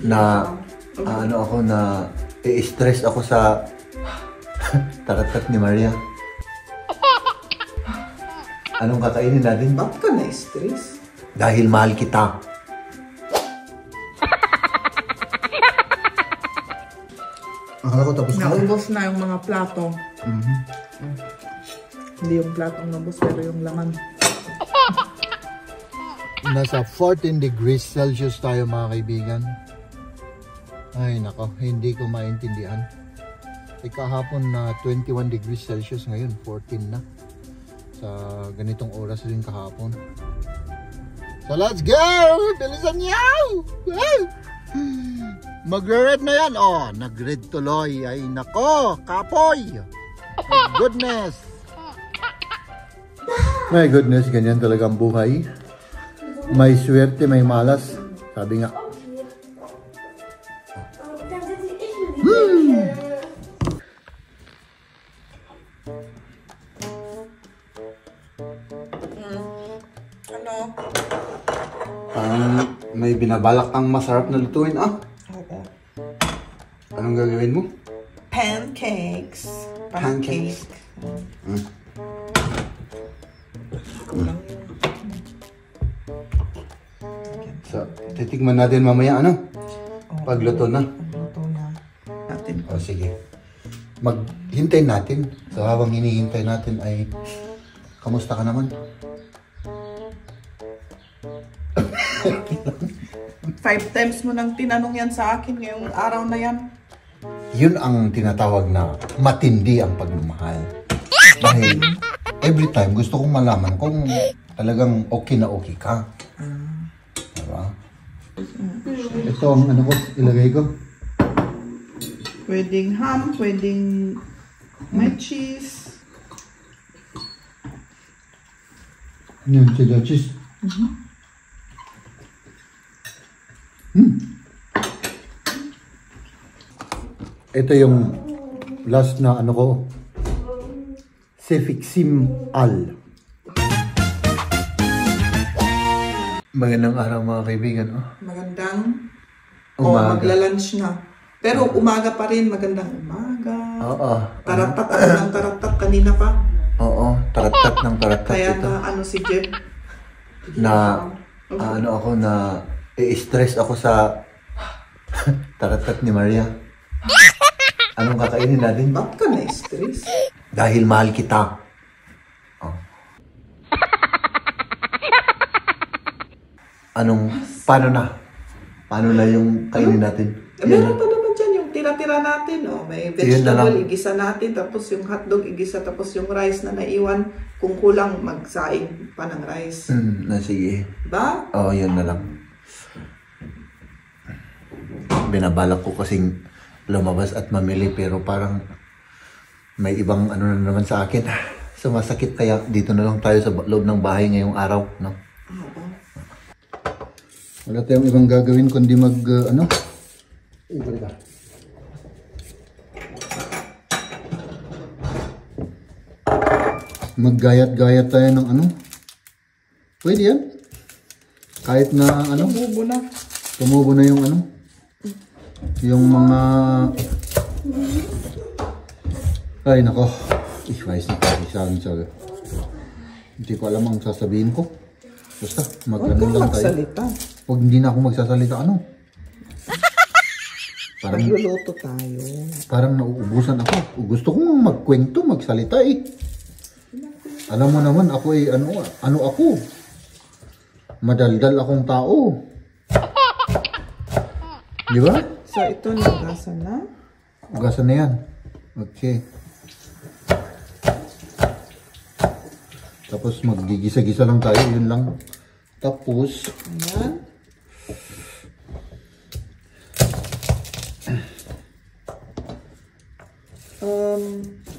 na ano ako na i-stress ako sa taratat ni Maria. Anong kakainin natin? Bakit ka na-stress? Dahil mahal kita. Akala ko tapos na. Naubos na yung mga plato. Hindi yung plato ang naubos, pero yung laman. Nasa 14 degrees Celsius tayo mga kaibigan. Ay nako, hindi ko maintindihan. Kahapon na 21 degrees Celsius, ngayon 14 na. Sa ganitong oras rin kahapon. So let's go! Bilisan niyo! Magre-red na yan. Oh, nag-red tuloy. Ay nako, kapoy! My goodness! My goodness, ganyan talaga ang buhay. May swerte, may malas. Sabi nga. May binabalak kang masarap na lutuin, ah? Oo. Anong gagawin mo? Pancakes. Pancakes. So, titikman natin mamaya, ano? Pagluto na. Pagluto na. Natin. O, sige. Maghintay natin. So, habang hinihintay natin ay... Kamusta ka naman? 5 times mo nang tinanong yan sa akin ngayong araw na yan. Yun ang tinatawag na matindi ang pagmamahal. Dahil every time gusto kong malaman kung talagang okay na okay ka. Diba? Ito ang ano ko, ilagay ko. Pwedeng ham, pwedeng may cheese. Yan, cheddar cheese. Ito yung last na ano ko. Cefixim Al. Magandang araw mga kaibigan. Oh. Magandang Umaga. magla-lunch na. Pero umaga pa rin, magandang umaga. Oo. Taratat ako ng taratat kanina pa. Oo, taratat ng taratat Kaya ito. na ano si Jeb. Na ano ako na i-stress ako sa taratat ni Maria. Anong kakainin natin? Bakit ka na-stress? Dahil mahal kita. Oh. Paano na? Paano na yung kainin natin? Meron pa naman dyan yung tira-tira natin. Oh. May Yun na vegetable, lang. igisa natin. Tapos yung hotdog, igisa. Tapos yung rice na naiwan. Kung kulang, magsaing pa ng rice. Sige. Ba? Oo, yun na lang. Binabalak ko kasing lumabas at mamili pero parang may ibang ano na naman sa akin. Sumasakit kaya dito na lang tayo sa loob ng bahay ngayong araw, no? Oo. Wala tayong ibang gagawin kundi ano? Maggayat-gayat tayo ng ano? Pwede yan. Kahit na ano? Tumubo na. Tumubo na yung ano? Yung mga... Ay nako. Wais na tayo. Hindi ko alam ang sasabihin ko. Basta Huwag kang magsalita. Pag hindi na ako magsasalita, ano? Parang Magluluto tayo. Parang nauubusan ako. Gusto kong magkwento, magsalita eh. Alam mo naman, ako ay ano ako? Madaldal akong tao. Di ba? So ito, nagasan na. Ugasan na yan. Okay. Tapos magigisa-gisa lang tayo, yun lang. Tapos, Ayan.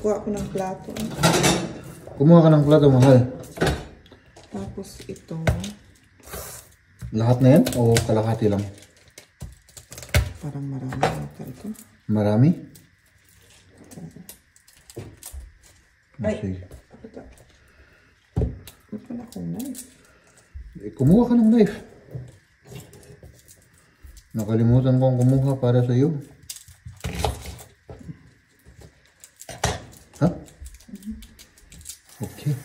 Kuha ko ng plato. kumuha ka ng plato, mahal. Tapos ito. Lahat na yan? O kalahati lang? Parang marami ata ito. Marami? Ay. Sige. Wala akong knife. Kumuha ka ng knife. Nakalimutan kong kumuha para sa iyo. Ha? Okay.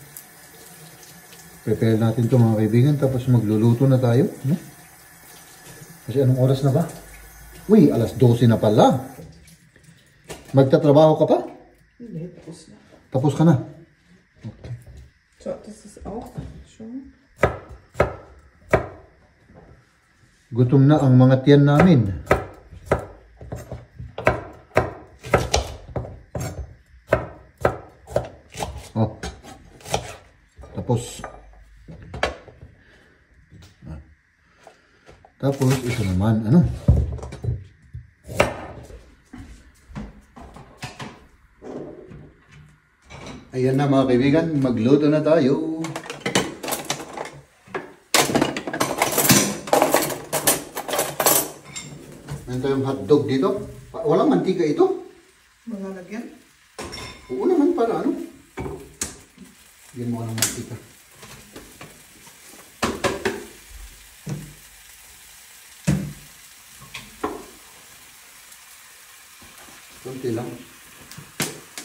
Prepare natin ito mga kaibigan, tapos magluluto na tayo. No? Kasi anong oras na ba? Uy, alas 12 na pala. Magtatrabaho ka pa? Hindi, tapos na. Tapos ka na? Okay. So, this is off. Sure. Gutom na ang mga tiyan namin. Oh. Tapos. Tapos, ito naman, ano? Ayan na mga kaibigan, magluto na tayo. Meron tayong hotdog dito. Walang mantika ito? Malalagyan? Oo naman, para ano? Yan mo ng mantika. Kunti lang.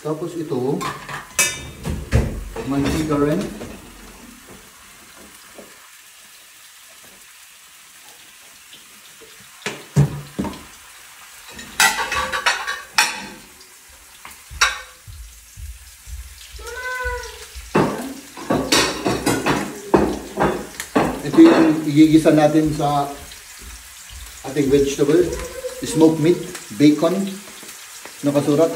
Tapos ito, mantika rin. Ito yung igigisa natin sa ating vegetable, smoked meat, bacon, nakasurat.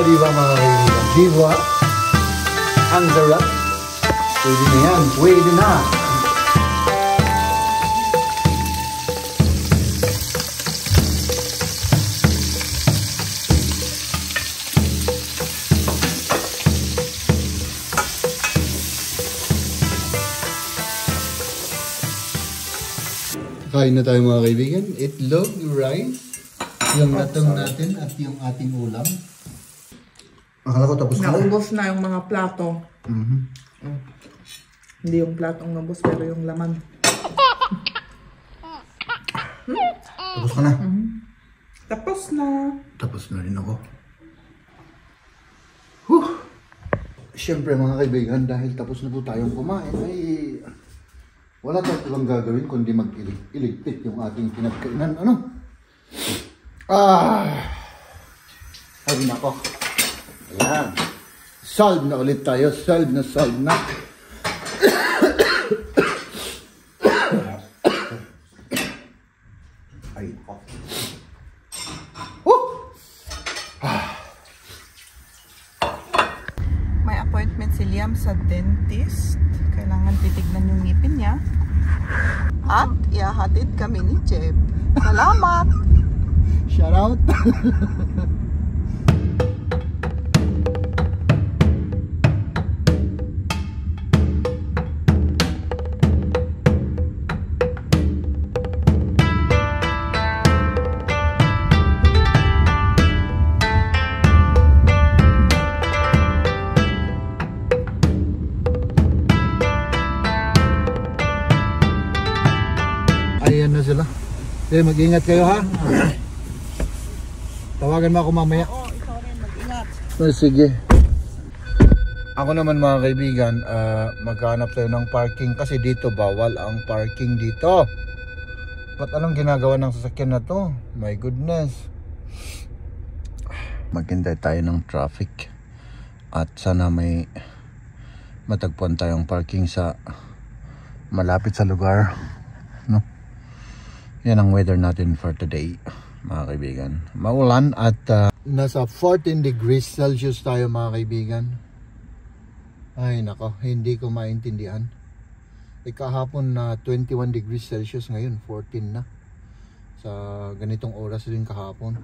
Di ba mga kaibigan? Di ba? Ang sarap. Pwede na yan. Pwede na. Kain na tayo mga kaibigan. Itlog, rice, yung latong natin at yung ating ulam. Akala ko tapos na. Naubos na yung mga plato. Hindi yung platong naubos, pero yung laman. Tapos ka na? Tapos na. Tapos na rin ako. Siyempre mga kaibigan, dahil tapos na po tayong kumain, ay wala tayong ibang gagawin kundi mag-iligpit yung ating pinagkainan. Ano? Ay nako. Ayan. Solve na ulit tayo. Solve na. Ay, nako. May appointment si Liam sa dentist. Kailangan titignan yung ngipin niya. At ihahatid kami ni Jeb. Salamat! Shout out! Ayan na sila. Okay, mag-ingat kayo ha. Tawagan mo ako mamaya. Oo, ikaw rin, mag-ingat. Sige. Ako naman mga kaibigan, maghanap tayo ng parking kasi dito bawal ang parking dito. Ba't anong ginagawa ng sasakyan na to? My goodness. Maghintay tayo ng traffic. At sana may matagpuan tayong parking sa malapit sa lugar. No? Yan ang weather natin for today. mga kaibigan. Maulan at nasa 14 degrees Celsius tayo mga kaibigan. Ay nako, hindi ko maintindihan. Kahapon na 21 degrees Celsius, ngayon 14 na. Sa ganitong oras rin kahapon.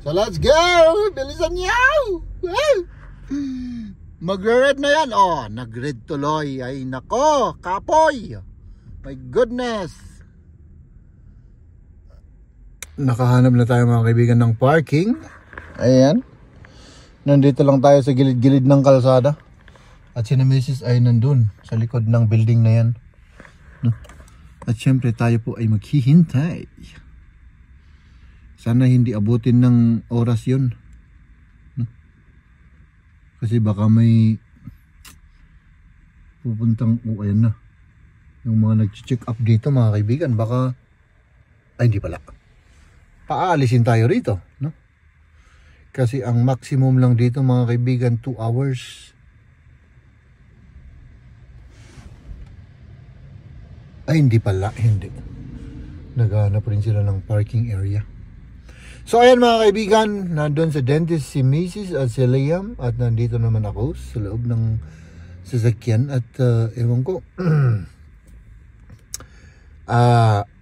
So let's go! Bilisan niyo! Magre-red na yan. Oh, nag-red tuloy. Ay nako, kapoy! My goodness! Nakahanap na tayo mga kaibigan ng parking. Ayan. Nandito lang tayo sa gilid-gilid ng kalsada. At si Mrs. ay nandun sa likod ng building na yan. At syempre tayo po ay maghihintay. Sana hindi abutin ng oras yun. Kasi baka may pupuntang, ayan na. Yung mga nag-check up dito mga kaibigan, baka, ay hindi pala. Paalisin tayo rito, no? Kasi ang maximum lang dito mga kaibigan 2 hours. Ay hindi pala, hindi. Naghahanap rin sila ng parking area. So ayan mga kaibigan, nandun sa dentist si Mrs. at si Liam. At nandito naman ako sa loob ng sasakyan. At ewan ko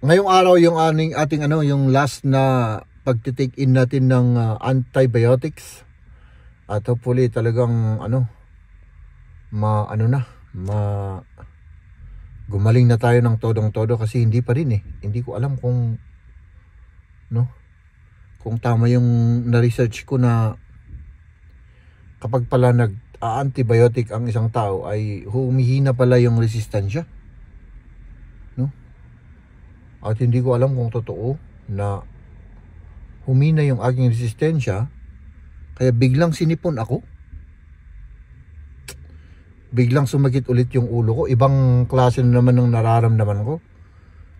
ngayong araw yung ating yung last na pagtitake in natin ng antibiotics. At hopefully talagang gumaling na tayo ng todong-todo, kasi hindi pa rin hindi ko alam kung tama yung na-research ko na kapag pala nag-antibiotic ang isang tao ay humihina pala yung resistensya, no? At hindi ko alam kung totoo na humina yung aking resistensya kaya biglang sinipon ako, biglang sumakit ulit yung ulo ko, ibang klase na naman ng nararamdaman ko.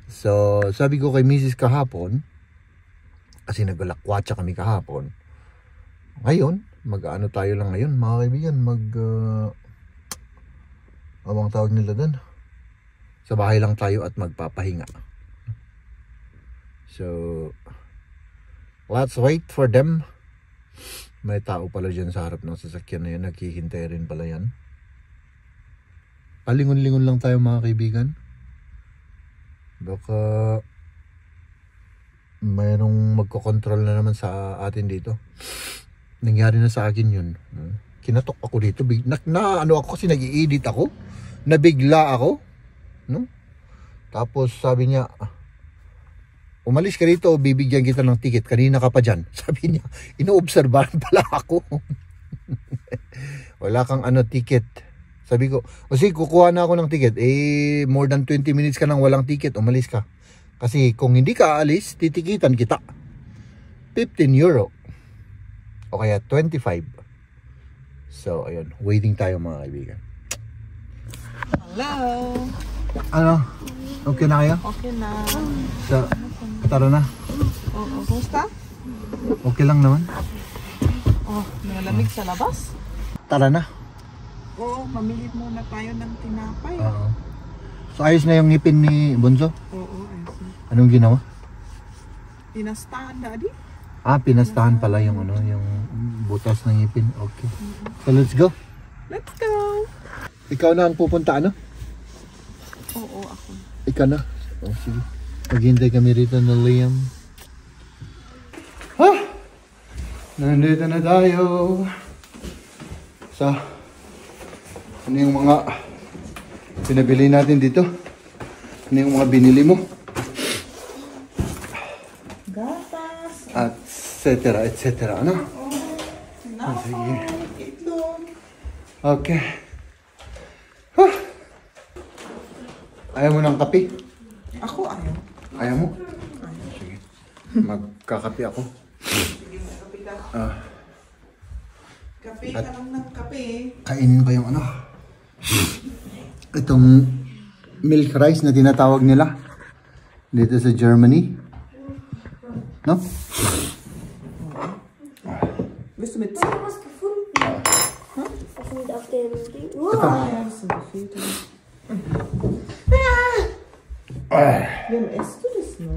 So sabi ko kay Mrs. kahapon, kasi naglalakwatsa kami kahapon, ngayon mag-ano tayo lang ngayon mga kaibigan, abang tawag nila doon, sa bahay lang tayo at magpapahinga. So let's wait for them. May tao pala dyan sa harap ng sasakyan na yan, naghihintay rin pala yan. Palingon-lingon lang tayo mga kaibigan, baka mayroong magkokontrol na naman sa atin dito. Nangyari na sa akin yun. Kinatok ako dito, ako kasi nag-i-edit ako, nabigla ako, no? Tapos sabi niya, umalis ka dito o bibigyan kita ng ticket, kanina ka pa dyan. Sabi niya, inoobserbahan pala ako. Wala kang ticket. Sabi ko, sige, kukuha na ako ng ticket. More than 20 minutes ka nang walang ticket, umalis ka. Kasi kung hindi ka aalis, titikitan kita. 15 euro. O kaya 25. So, ayun. Waiting tayo mga kaibigan. Hello. Okay na kayo? Okay na. So, tara na. Oo, kumusta? Okay lang naman. Malamig sa labas. Tara na. Oo, mamili muna tayo ng tinapay. So, ayos na yung ngipin ni Bunso? Oo, ayos na. Anong ginawa? Pinastahan, Daddy. Pinastahan pala yung yung butas ng ngipin. Okay. So, let's go. Let's go. Ikaw na ang pupunta, Oo, ako. Ikaw na. Sige. Maghintay kami rito na Liam. Nandito na tayo. So, ano yung mga pinabili natin dito? Ano yung mga binili mo? Gatas. At cetera, et cetera. Ano? Sige. Itlog. Okay. Ayaw mo ng kape? Ako ayaw. Ayaw mo? Sige. Magkakape ako. Sige, magkape ka. Kape ka lang ng kape. Kainin pa yung itong milk rice na tinatawag nila dito sa Germany, no? Gusto mo ito?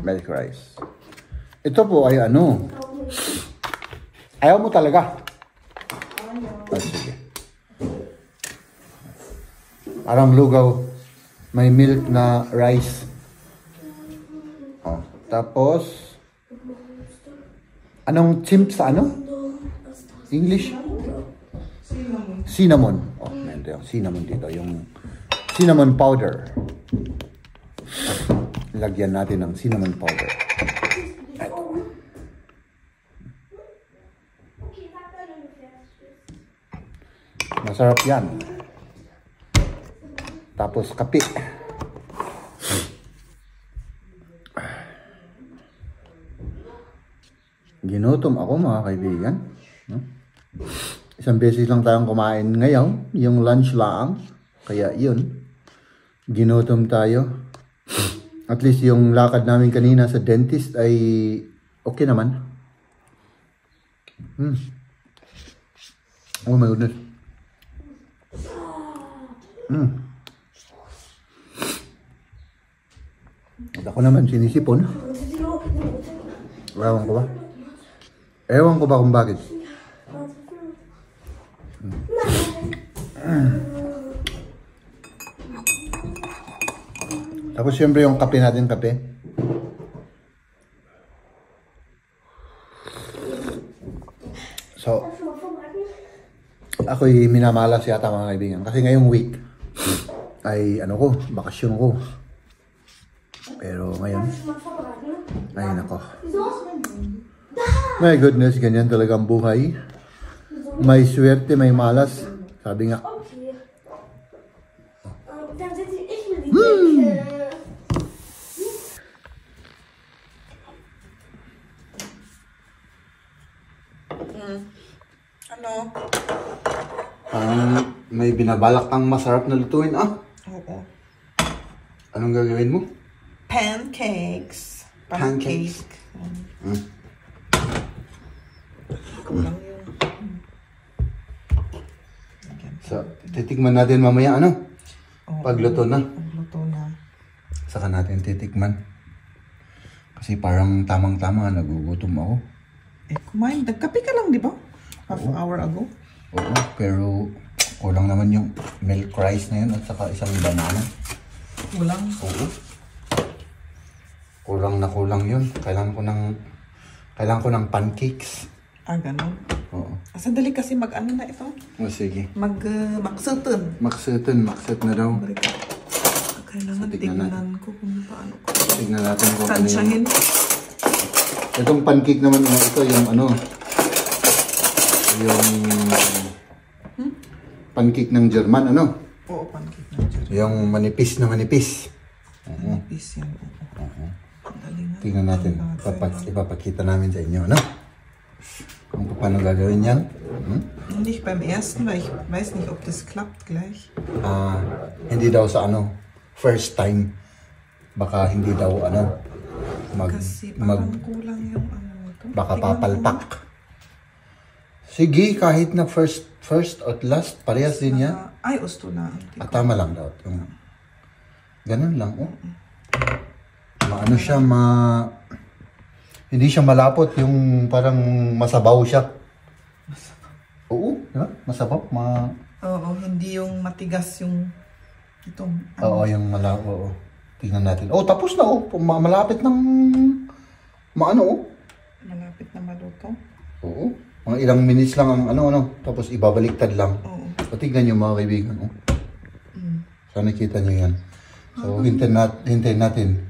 Milk rice. Ito po ay ano. Ayaw mo talaga? Ah, sige. Parang lugaw. May milk na rice. Oh, tapos, anong chimp sa ano? English? Cinnamon. Oh, meron yung cinnamon dito. Yung cinnamon powder. Lagyan natin ng cinnamon powder. Ito. Masarap yan. Tapos kape. Ginutom ako mga kaibigan. No? Isang beses lang tayong kumain ngayon. Yung lunch lang. Kaya yun. Ginutom tayo. At least yung lakad namin kanina sa dentist ay okay naman. Oh my goodness. At ako naman sinisipon. Ewan ko ba? Ewan ko ba kung bakit. Tapos siyempre yung kape natin, kape. So, ako'y minamalas yata mga kaibigan. Kasi ngayong week ay ano ko, bakasyon ko. Pero ngayon, ay nako. My goodness, ganyan talaga ang buhay. May swerte, may malas. Sabi nga. Ano? May binabalak kang masarap na lutuin, ah? Oo. Anong gagawin mo? Pancakes. Pancakes? Kulang yun. So, titikman natin mamaya, ano? Oo. Pagluto na. Pagluto na. Saka natin titikman. Kasi parang tamang-tama, nagugutom ako. Eh, kumain. Nagkape ka lang, di ba? Half hour ago. Oo, pero kulang naman yung milk rice na yun at saka isang banana. Kulang. Oo. Kulang na kulang yun. Kailangan ko ng pancakes. Ah, ganun. Oo. Sandali kasi mag-ano na ito. O sige. Mag-maksutun. Makset na daw. Kailangan So, tignan tignan ko kung paano ko. Tignan natin kung ano yung... Tansyahin. Itong pancake naman ito yung ano... Yung... Pancake ng German, ano? Oo, pancake na dyan. Yung manipis na manipis. Manipis yan. Tingnan natin. Ipapakita namin sa inyo, ano? Kung paano gagawin yan. Nicht beim ersten, weil ich weiß nicht, ob das klappt gleich. Hindi daw sa ano, first time. Baka hindi daw ano, Kasi parang kulang yung ano ito. baka papalpak. Sige, kahit na first at last, parehas din yan. Ay, gusto na. Tama lang daw. Ganun lang, oh. Maano siya, hindi siya malapot, yung parang masabaw siya. Oo, diba? Masabaw, Oo, hindi yung matigas yung itong... Oo, yung malabo. Tingnan natin. Oh, tapos na, oh. Malapit ng... Maano, oh. Malapit na maluto. Oo. Mga ilang minutes lang ang ano. Tapos ibabaliktad lang. Oo. O, tingnan nyo mga kaibigan, oh. Sana kita nyo yan. So, hintayin natin.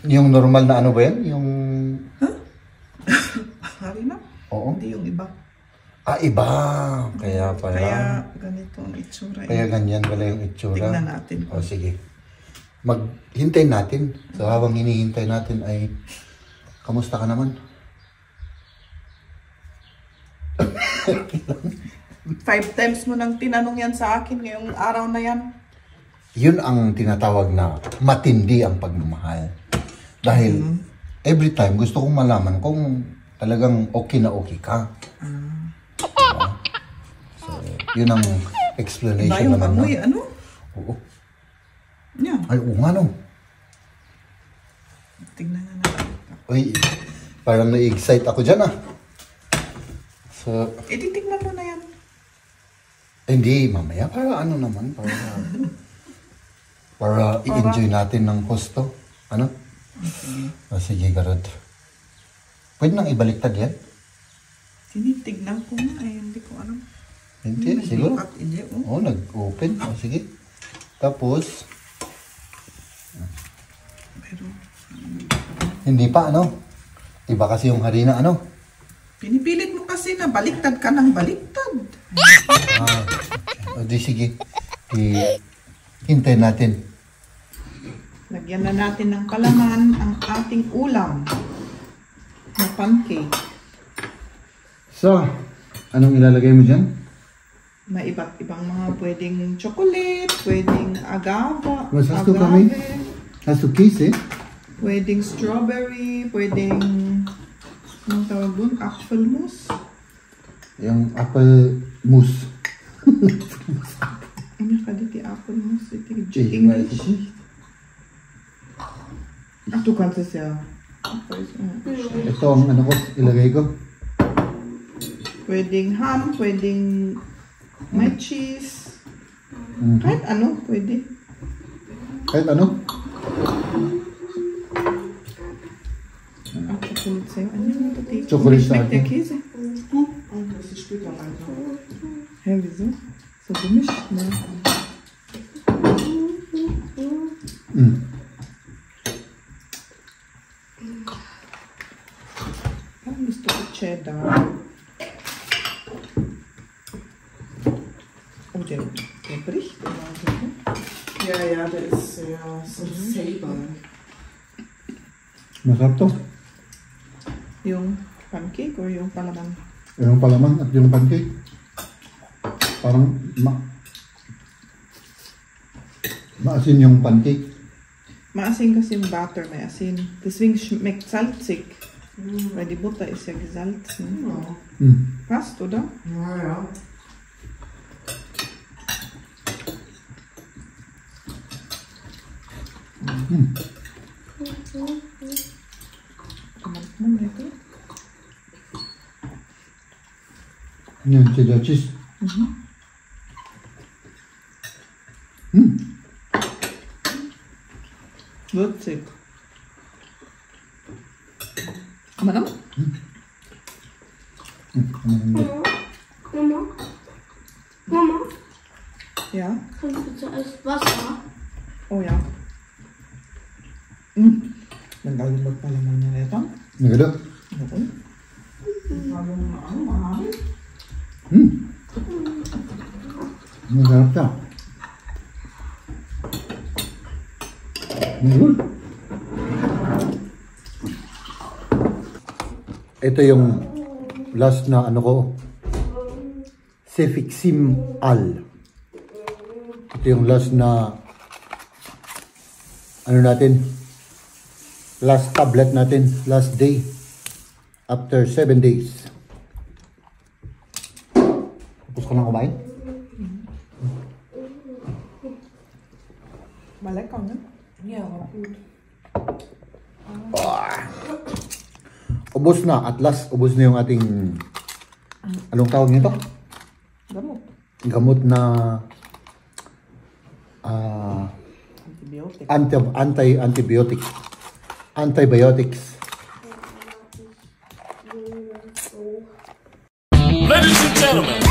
Yung normal na ano ba yan? Yung... Hari na? Oo. Hindi yung iba. Iba. Kaya pala. Kaya ganito ang itsura. Kaya ganyan pala yung itsura. Tingnan natin. O, sige. Maghintay natin. So, habang hinihintay natin ay... Kamusta ka naman? 5 times mo nang tinanong yan sa akin ngayong araw na yan. Yun ang tinatawag na matindi ang pagmamahal. Dahil every time gusto kong malaman kung talagang okay na okay ka. Diba? So, yun ang explanation yung naman. amoy, ano? Oo. Yeah. Ay, oo nga no. Tignan na natin. Uy, parang na-excite ako dyan ah. So, Ititignan mo na yan. hindi, mamaya. Para ano naman, para i-enjoy natin ng husto. Ano? Sige, garod. Pwede nang ibaliktad yan? Tinitignan ko nga eh, hindi ko alam. Hindi, siguro. At hindi, Oo, nag-open. Sige. Tapos, Pero, hindi pa, ano? Iba kasi yung harina, ano? pinipilit mo kasi na baliktad ka ng baliktad. O di sige. Hintayin natin. Lagyan na natin ng palaman ang ating ulam na pancake. So, anong ilalagay mo dyan? May iba't ibang mga pwedeng chocolate, pwedeng agava, Mas gusto kami. Has to kiss eh. pwedeng strawberry, pwedeng anong tawag doon? Apple mousse. Yung apple mousse. Ano ka dito? Apple mousse. Ito English. Ach, du kannst es ja. Ito ang ano ko, ilagay ko. Pwedeng ham, pwedeng may cheese. Kahit ano, pwede. Kahit ano? Ach, Chocolate sa'yo. Ano yung ito? Chocolate sa Schmeckt der akin. Käse? Das ist später weiter. Hä, wieso? So gemischt, ne? Dann bist du Cheddar. Oh, der bricht immer so. Ja, der ist ja so Saber. Masarap to. Yung pancake or yung palaman? Yung palaman at yung pancake. Parang maasin yung pancake. Maasin kasi yung butter, may asin. Deswegen schmeckt salzig. Weil die Butter ist ja gesalzen. Passt, oder? Ja. Teman-teman itu. Yan, cheddar cheese. Würzig. Mana? Mama, Ja. kannst du zuerst Wasser? Oh ja. Naglalubot pa naman niya ito. Nagada? Oo. Mahal. Masarap siya. Good. Ito yung last na ano ko. Cefixim Al. Ito yung last na ano natin. Last tablet natin. Last day. After 7 days. Tapos ka lang kumain? Malekang, ne? Ja, gut. Ubos na. At last, ubos na yung ating anong tawag nito? Gamot. Gamot na Antibiotic. antibiotics. Ladies and gentlemen,